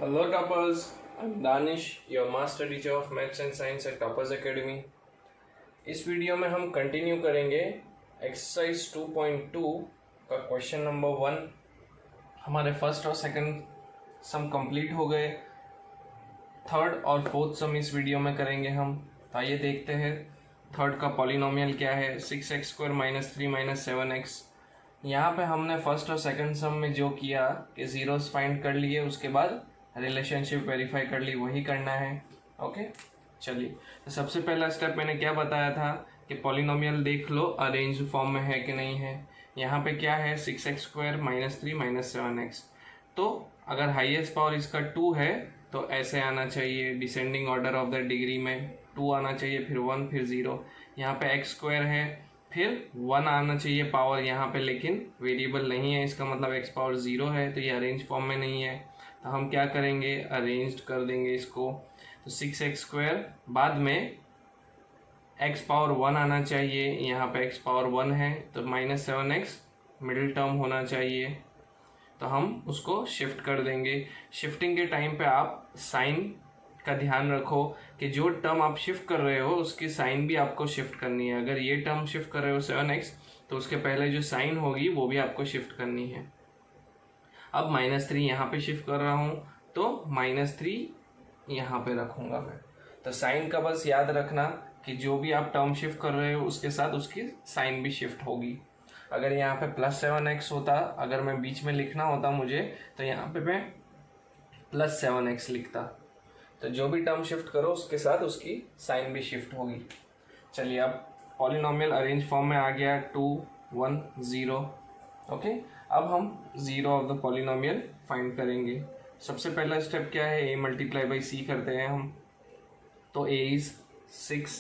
Hello toppers, I'm Danish, your master teacher of maths and science at Toppers Academy. इस video में हम continue करेंगे exercise 2.2 का question number 1। हमारे first और सेकंड सम कंप्लीट हो गए, थर्ड और फोर्थ सम इस वीडियो में करेंगे हम। तो आइए देखते हैं थर्ड का पॉलिनोमियल क्या है। 6x² - 3 - 7x। यहाँ पे हमने फर्स्ट और सेकंड सम में जो किया कि जीरोस फाइंड कर लिए, उसके बाद रिलेशनशिप वेरीफाई कर ली, वही करना है। ओके चलिए, तो सबसे पहला स्टेप मैंने क्या बताया था कि पॉलिनोमियल देख लो अरेंज फॉर्म में है कि नहीं है। यहाँ पे क्या है 6x² - 3 - 7x। तो अगर हाईएस्ट पावर इसका 2 है तो ऐसे आना चाहिए, descending order of the degree में 2 आना चाहिए, फिर 1 फिर 0। यहाँ पे x² है, फिर 1 आना चाहिए पावर यहाँ पे, लेकिन वेरिएबल नहीं है, इसका मतलब x पावर 0 है, तो ये अरेंज फॉर्म में नहीं है। तो हम क्या करेंगे, अरेंज कर देंगे इसको। तो 6x², बाद में x पावर 1 आना चाहिए, यहाँ पे x पावर 1 है, तो -7x मिडिल टर्म होना चाहिए, तो हम उसको शिफ्ट कर देंगे। शिफ्टिंग के टाइम पे आप साइन का ध्यान रखो कि जो टर्म आप शिफ्ट कर रहे हो उसकी साइन भी आपको शिफ्ट करनी है। अगर ये टर्म शिफ्ट कर रहे हो 7x, तो उसके पहले जो साइन होगी वो भी आपको शिफ्ट करनी है। अब -3 यहाँ पे शिफ्ट कर रहा हूँ, तो -3 यहाँ पे रखूँगा मैं। तो साइन का बस याद रखना कि जो भी आप टर्म शिफ्ट कर रहे हो उसके साथ उसकी साइन भी शिफ्ट होगी। अगर यहाँ पे +7x होता, अगर मैं बीच में लिखना होता मुझे, तो यहाँ पे मैं +7x लिखता। तो जो भी टर्म शिफ्ट करो उसके साथ उसकी साइन भी शिफ्ट होगी। चलिए, अब पॉलिनोमियल अरेंज फॉर्म में आ गया 2 1 0। ओके, अब हम 0 ऑफ द पॉलिनोमियल फाइंड करेंगे। सबसे पहला स्टेप क्या है, a × c करते हैं हम। तो a is 6,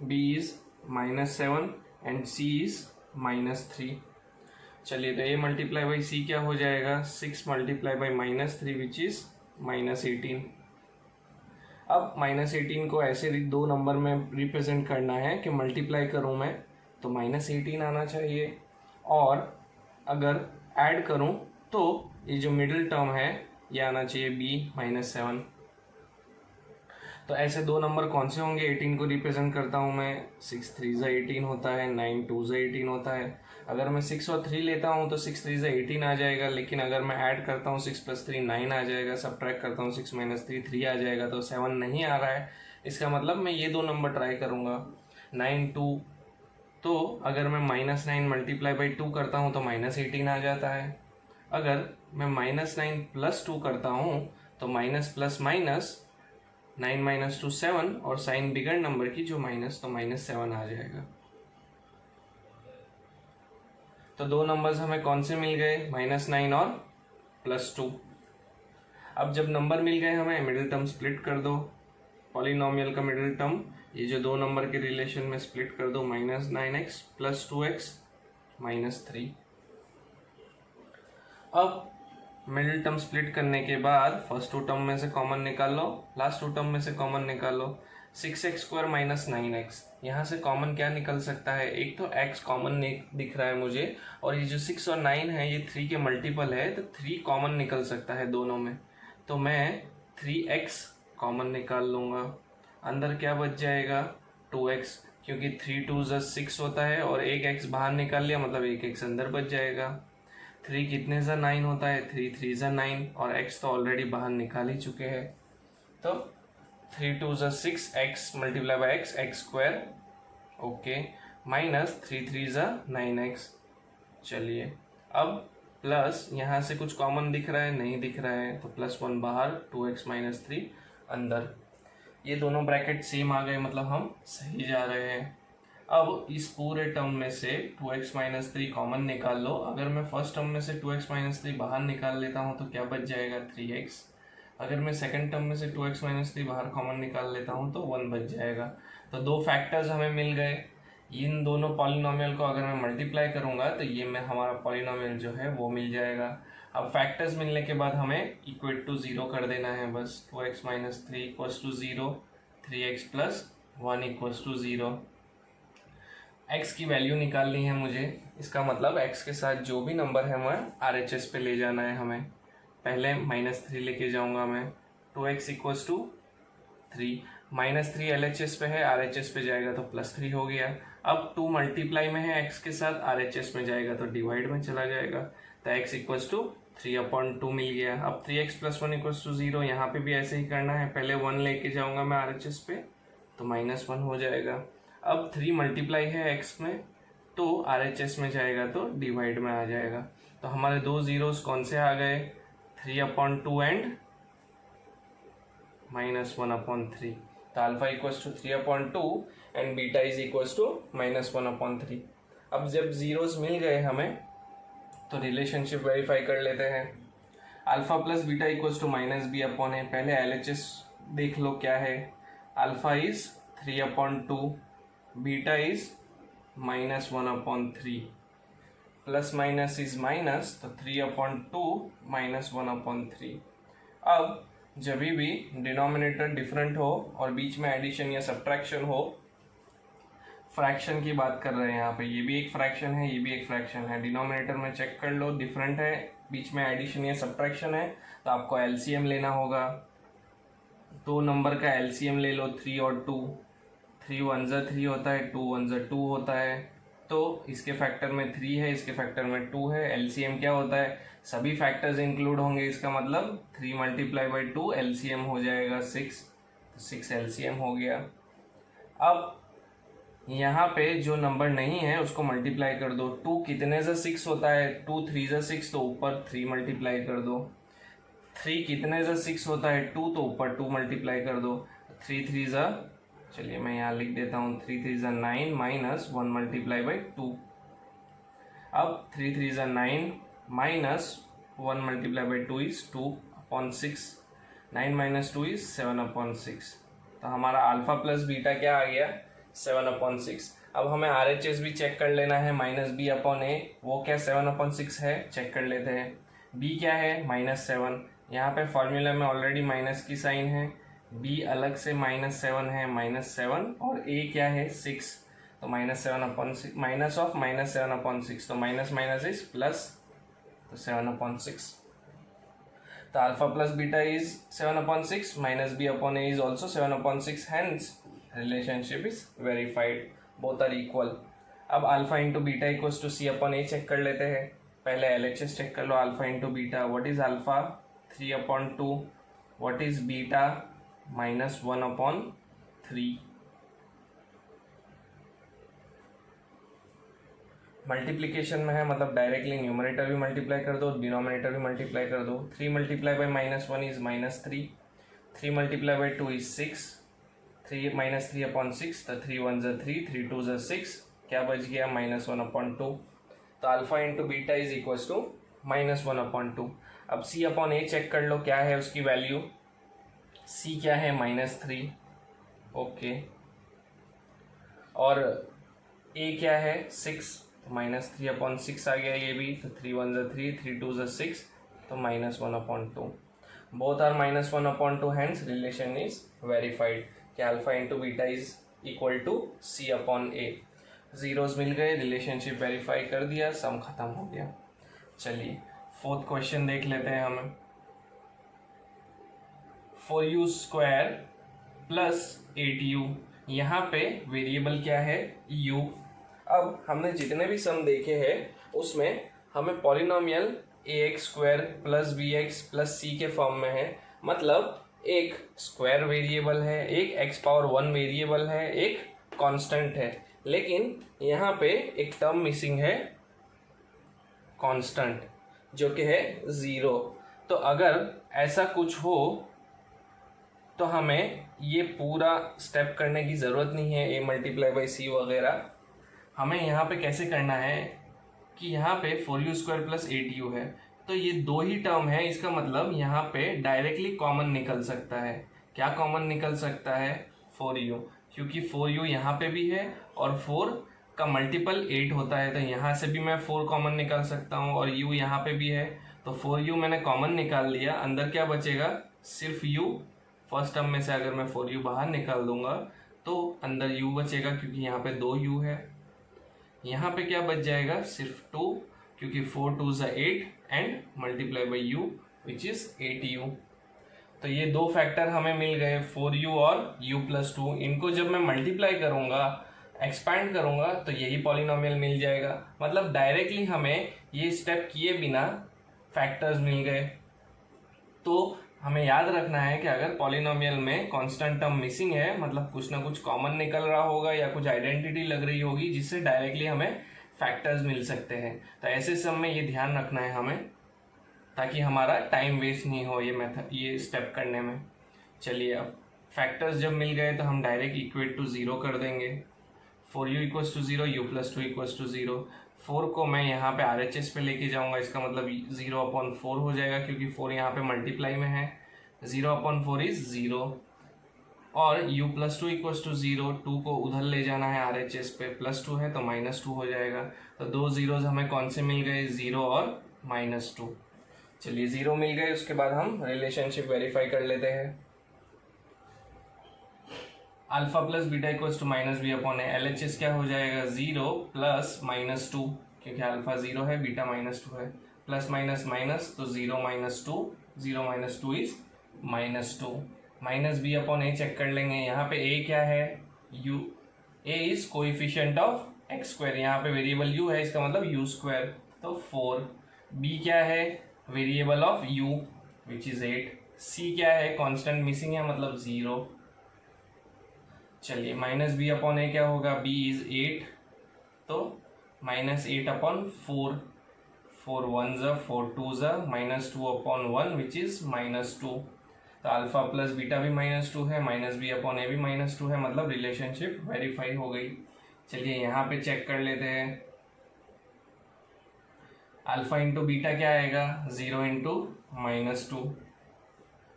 b is -7 and c is -3। चलिए, तो a × c क्या हो जाएगा, 6 × -3 विच इज -18। अब -18 को ऐसे दो नंबर में रिप्रेजेंट करना है कि मल्टीप्लाई करूँ मैं तो -18 आना चाहिए, और अगर ऐड करूं तो ये जो मिडिल टर्म है ये आना चाहिए b -7। तो ऐसे दो नंबर कौन से होंगे, 18 को रिप्रेजेंट करता हूं मैं, 6 3 18 होता है, 9 2 18 होता है। अगर मैं 6 और 3 लेता हूं तो 6 3 18 आ जाएगा, लेकिन अगर मैं ऐड करता हूं 6 + 3 9 आ जाएगा, सब्ट्रैक्ट करता हूं 6 - 3 3 आ जाएगा, तो 7 नहीं आ रहा है। इसका मतलब मैं ये दो नंबर ट्राई करूँगा, 9 2। तो अगर मैं -9 × 2 करता हूँ तो -18 आ जाता है। अगर मैं -9 + 2 करता हूँ तो माइनस प्लस माइनस 9 - 2 7, और साइन बिगर नंबर की जो माइनस, तो -7 आ जाएगा। तो दो नंबर्स हमें कौन से मिल गए, -9 और +2। अब जब नंबर मिल गए हमें, मिडिल टर्म स्प्लिट कर दो। पॉलिनोमियल का मिडिल टर्म ये जो दो नंबर के रिलेशन में स्प्लिट कर दो, -9x + 2x -3। अब मिडिल टर्म स्प्लिट करने के बाद फर्स्ट टू टर्म में से कॉमन निकाल लो, लास्ट टू टर्म में से कॉमन निकाल लो। 6x² - 9x, यहाँ से कॉमन क्या निकल सकता है, एक तो x कॉमन दिख रहा है मुझे, और ये जो 6 और 9 है ये 3 के मल्टीपल है, तो 3 कॉमन निकल सकता है दोनों में। तो मैं 3x कॉमन निकाल लूँगा। अंदर क्या बच जाएगा, 2x, क्योंकि 3 2 6 होता है, और एक x बाहर निकाल लिया मतलब एक x अंदर बच जाएगा। 3 कितने 9 होता है, 3 3 9, और x तो ऑलरेडी बाहर निकाल ही चुके हैं। तो 3 2 6, x × x x², okay, -3 3 9x। चलिए, अब प्लस यहाँ से कुछ कॉमन दिख रहा है, नहीं दिख रहा है, तो +1 बाहर, 2x - 3 अंदर। ये दोनों ब्रैकेट सेम आ गए, मतलब हम सही जा रहे हैं। अब इस पूरे टर्म में से 2x - 3 कॉमन निकाल लो। अगर मैं फर्स्ट टर्म में से 2x - 3 बाहर निकाल लेता हूँ तो क्या बच जाएगा, 3x। अगर मैं सेकंड टर्म में से 2x - 3 बाहर कॉमन निकाल लेता हूँ तो 1 बच जाएगा। तो दो फैक्टर्स हमें मिल गए। इन दोनों पॉलिनोमियल को अगर मैं मल्टीप्लाई करूँगा तो ये में हमारा पॉलिनोमियल जो है वो मिल जाएगा। अब फैक्टर्स मिलने के बाद हमें इक्वेट टू 0 कर देना है बस। 2x - 3 = 0, 3x + 1 = 0। x की वैल्यू निकालनी है मुझे, इसका मतलब x के साथ जो भी नंबर है मैं RHS पे ले जाना है हमें। पहले -3 लेके जाऊंगा मैं, 2x इक्वल्स टू 3, -3 LHS पे है, RHS पे जाएगा तो +3 हो गया। अब 2 मल्टीप्लाई में है x के साथ, RHS में जाएगा तो डिवाइड में चला जाएगा, तो x इक्वल्स टू 3/2 मिल गया। अब 3x + 1 इक्वल्स टू 0, यहाँ पे भी ऐसे ही करना है, पहले 1 लेके जाऊंगा मैं RHS पे तो -1 हो जाएगा। अब 3 मल्टीप्लाई है x में तो RHS में जाएगा तो डिवाइड में आ जाएगा। तो हमारे दो जीरोस कौन से आ गए, 3/2 एंड -1/3। तो alpha equals to 3/2 and beta is equals to -1/3। अब जब जीरोस मिल गए हमें तो रिलेशनशिप वेरीफाई कर लेते हैं। Alpha plus beta equals to -b/a। पहले LHS देख लो क्या है, alpha is 3/2, beta is -1/3, plus minus is minus, तो 3/2 -1/3। अब जब भी डिनोमिनेटर डिफरेंट हो और बीच में एडिशन या सब्ट्रैक्शन हो, फ्रैक्शन की बात कर रहे हैं यहाँ पे, ये भी एक फ्रैक्शन है, ये भी एक फ्रैक्शन है, डिनोमिनेटर में चेक कर लो डिफरेंट है, बीच में एडिशन या सब्ट्रैक्शन है, तो आपको LCM लेना होगा। दो नंबर का LCM ले लो, 3 और 2, 3 1 जा 3 होता है, 2 1 जा 2 होता है, तो इसके फैक्टर में 3 है, इसके फैक्टर में 2 है। LCM क्या होता है, सभी फैक्टर्स इंक्लूड होंगे, इसका मतलब 3 × 2 LCM हो जाएगा 6, तो 6 LCM हो गया। अब यहाँ पे जो नंबर नहीं है उसको मल्टीप्लाई कर दो, 2 कितने से 6 होता है, 2 3 जा 6, तो ऊपर 3 मल्टीप्लाई कर दो। 3 कितने से 6 होता है, 2, तो ऊपर 2 मल्टीप्लाई कर दो। 3 3 जा, चलिए मैं यहाँ लिख देता हूँ, 3 3 जा 9 माइनस 1 मल्टीप्लाई बाई 2। अब 3 3 जा 9 minus 1 multiply by 2 is 2/6, 9 minus 2 is 7/6। तो हमारा अल्फा प्लस बीटा क्या आ गया, 7/6। अब हमें RHS भी चेक कर लेना है, -b/a, वो क्या 7/6 है, चेक कर लेते हैं। b क्या है, -7, यहाँ पे फॉर्मूला में ऑलरेडी माइनस की साइन है, b अलग से -7 है, -7, और a क्या है 6, तो -7/6, माइनस ऑफ -7/6, तो माइनस माइनस इज प्लस, तो 7/6। तो alpha plus beta is 7/6, -b/a is also 7/6, hence relationship is verified, both are equal. अब alpha into beta equals to c/a check कर लेते हैं। पहले LHS चेक कर लो, alpha into beta, what is alpha 3/2, what is beta -1/3। Multiplication में है, मतलब डायरेक्टली न्यूमरेटर भी मल्टीप्लाई कर दो, डिनोमिनेटर भी मल्टीप्लाई कर दो। 3 multiply by -1 is -3, 3 multiply by 2 is 6, 3 -3/6, तो 3 1 जा 3, 3 2 जा 6, क्या बच गया -1/2। तो alpha into beta is equals to -1/2। अब c/a चेक कर लो क्या है उसकी वैल्यू, c क्या है -3, ओके, और a क्या है 6, तो -3/6 आ गया ये भी, तो 3 1 जा 3, 3 2 जा 6, तो -1/2। Both are -1/2, hence relation is verified कि alpha into beta is equal to c/a। Zeros मिल गए, रिलेशनशिप वेरीफाई कर दिया, सम खत्म हो गया। चलिए 4th क्वेश्चन देख लेते हैं हमें। 4u² प्लस 8u, यहाँ पे वेरिएबल क्या है u। अब हमने जितने भी सम देखे हैं उसमें हमें polynomial ax² plus bx plus c के फॉर्म में है, मतलब एक स्क्वायर वेरिएबल है, एक x⁴ वेरिएबल है, एक कांस्टेंट है, लेकिन यहाँ पे एक टर्म मिसिंग है, कांस्टेंट, जो कि है 0। तो अगर ऐसा कुछ हो तो हमें ये पूरा स्टेप करने की ज़रूरत नहीं है, a मल्टीप्लाई बाई c वगैरह। हमें यहाँ पे कैसे करना है कि यहाँ पे 4u² प्लस 8u है, तो ये दो ही टर्म है, इसका मतलब यहाँ पे डायरेक्टली कॉमन निकल सकता है। क्या कॉमन निकल सकता है, 4u, क्योंकि 4u यहाँ पे भी है और 4 का मल्टीपल 8 होता है, तो यहाँ से भी मैं 4 कॉमन निकाल सकता हूँ, और u यहाँ पे भी है, तो 4u मैंने कॉमन निकाल लिया। अंदर क्या बचेगा, सिर्फ u। फर्स्ट टर्म में से अगर मैं 4u बाहर निकाल दूंगा तो अंदर u बचेगा, क्योंकि यहाँ पे 2u है। यहाँ पे क्या बच जाएगा, सिर्फ 2, क्योंकि 4 2 8 and multiply by u which is 8u। तो ये दो फैक्टर हमें मिल गए 4u और u+2। इनको जब मैं मल्टीप्लाई करूंगा, एक्सपैंड करूंगा, तो यही पॉलिनोमियल मिल जाएगा। मतलब डायरेक्टली हमें ये स्टेप किए बिना फैक्टर्स मिल गए। तो हमें याद रखना है कि अगर पॉलिनोमियल में कांस्टेंट टर्म मिसिंग है, मतलब कुछ ना कुछ कॉमन निकल रहा होगा या कुछ आइडेंटिटी लग रही होगी जिससे डायरेक्टली हमें फैक्टर्स मिल सकते हैं। तो ऐसे सब में ये ध्यान रखना है हमें, ताकि हमारा टाइम वेस्ट नहीं हो ये स्टेप करने में। चलिए, अब फैक्टर्स जब मिल गए तो हम डायरेक्ट इक्वेट टू 0 कर देंगे। 4u = 0, u+2 = 0। 4 को मैं यहाँ पे RHS पे लेके जाऊँगा, इसका मतलब 0/4 हो जाएगा, क्योंकि 4 यहाँ पे मल्टीप्लाई में है। 0/4 इज 0 और u+2 = 0। 2 को उधर ले जाना है RHS पे, +2 है तो -2 हो जाएगा। तो दो जीरोज हमें कौन से मिल गए, 0 और -2। चलिए 0 मिल गए, उसके बाद हम रिलेशनशिप वेरीफाई कर लेते हैं। Alpha plus beta equals to -b/a। LHS क्या हो जाएगा, 0 + -2, क्योंकि अल्फा 0 है, बीटा -2 है। प्लस माइनस माइनस, तो 0 - 2, 0 - 2 इज -2। -b/a चेक कर लेंगे। यहाँ पे a क्या है, a is coefficient of x²। यहाँ पे वेरिएबल u है, इसका मतलब u², तो 4। b क्या है, variable of u which is 8। c क्या है, कांस्टेंट मिसिंग है, मतलब 0। चलिए -b/a क्या होगा, b इज 8, तो -8/4। 4 1s 4 2s -2/1 विच इज -2। तो अल्फा प्लस बीटा भी -2 है, -b/a भी -2 है, मतलब रिलेशनशिप वेरीफाई हो गई। चलिए यहाँ पे चेक कर लेते हैं। अल्फा इंटू बीटा क्या आएगा, 0 × -2।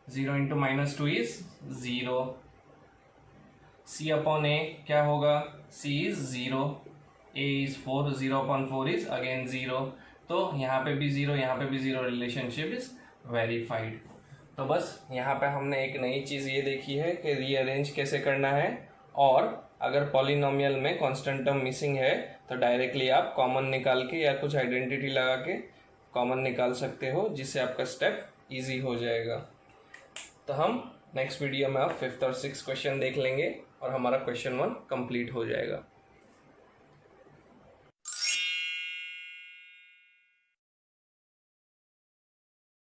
0 × -2 इज 0। c/a क्या होगा, c is 0, a is 4, 0/4 is again 0। तो यहाँ पे भी 0, यहाँ पे भी 0, रिलेशनशिप इज वेरीफाइड। तो बस यहाँ पे हमने एक नई चीज़ ये देखी है कि रीअरेंज कैसे करना है, और अगर पॉलिनोमियल में कांस्टेंट टर्म मिसिंग है तो डायरेक्टली आप कॉमन निकाल के या कुछ आइडेंटिटी लगा के कॉमन निकाल सकते हो, जिससे आपका स्टेप इजी हो जाएगा। तो हम नेक्स्ट वीडियो में अब 5th और 6th क्वेश्चन देख लेंगे और हमारा क्वेश्चन 1 कंप्लीट हो जाएगा।